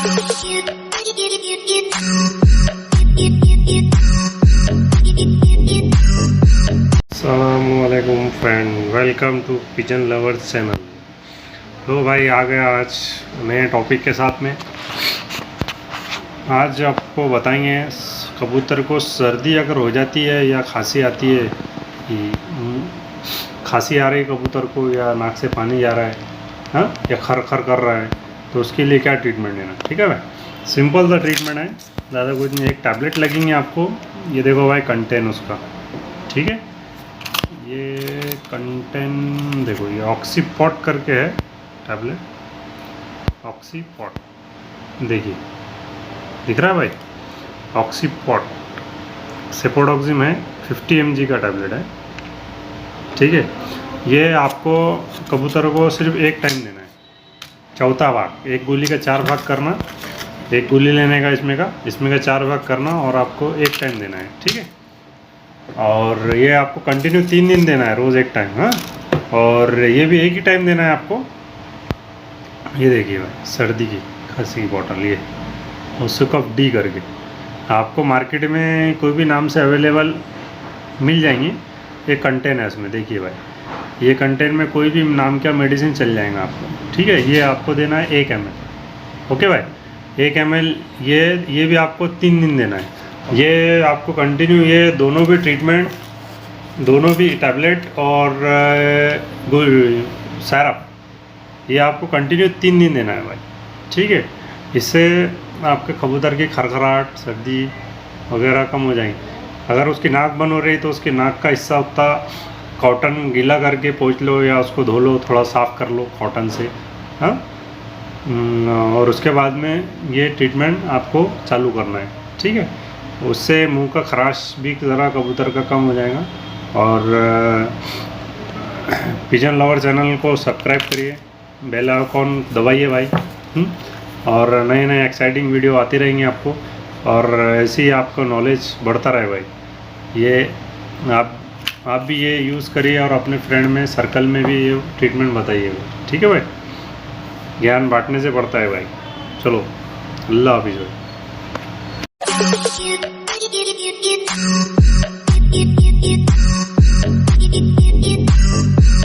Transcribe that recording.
अस्सलामुअलैकुम friend, welcome to pigeon lovers channel. तो भाई आ गया आज नए टॉपिक के साथ में। आज आपको बताएंगे कबूतर को सर्दी अगर हो जाती है या खांसी आती है, खांसी आ रही कबूतर को या नाक से पानी जा रहा है, हाँ, या खर खर कर रहा है, तो उसके लिए क्या ट्रीटमेंट लेना। ठीक है भाई, सिंपल सा ट्रीटमेंट है, ज़्यादा कुछ नहीं। एक टैबलेट लगेंगे आपको, ये देखो भाई कंटेन उसका, ठीक है। ये कंटेन देखो, ये ऑक्सीपॉट करके है टैबलेट, ऑक्सीपॉट, देखिए दिख रहा है भाई, ऑक्सीपॉट सेपोडोक्सिम है, 50 mg का टैबलेट है, ठीक है। ये आपको कबूतर को सिर्फ एक टाइम देना है, चौथा भाग, एक गोली का 4 भाग करना, एक गोली लेने का इसमें का 4 भाग करना और आपको एक टाइम देना है, ठीक है। और ये आपको कंटिन्यू 3 दिन देना है, रोज़ एक टाइम, हाँ। और ये भी एक ही टाइम देना है आपको। ये देखिए भाई, सर्दी की खांसी की बॉटल, ये उसको डी करके आपको मार्केट में कोई भी नाम से अवेलेबल मिल जाएंगी। एक कंटेन है उसमें, देखिए भाई, ये कंटेन में कोई भी नाम का मेडिसिन चल जाएगा आपको, ठीक है। ये आपको देना है 1 ml, ओके भाई, 1 ml। ये भी आपको 3 दिन देना है। ये आपको कंटिन्यू, ये दोनों भी ट्रीटमेंट, दोनों भी टैबलेट और सैरप, ये आपको कंटिन्यू 3 दिन देना है भाई, ठीक है। इससे आपके कबूतर की खरखराहट, सर्दी वगैरह कम हो जाएंगी। अगर उसकी नाक बंद हो रही तो उसकी नाक का हिस्सा उतना कॉटन गीला करके पोंछ लो या उसको धो लो, थोड़ा साफ़ कर लो कॉटन से, हाँ। और उसके बाद में ये ट्रीटमेंट आपको चालू करना है, ठीक है। उससे मुंह का खराश भी ज़रा कबूतर का कम हो जाएगा। और पिजन लवर चैनल को सब्सक्राइब करिए, बेल आइकॉन दबाइए भाई, और नए नए एक्साइटिंग वीडियो आती रहेंगी आपको, और ऐसे ही आपको नॉलेज बढ़ता रहे भाई। ये आप भी ये यूज़ करिए और अपने फ्रेंड में, सर्कल में भी ये ट्रीटमेंट बताइएगा, ठीक है भाई। ज्ञान बांटने से बढ़ता है भाई। चलो, अल्लाह हाफिज़ भाई।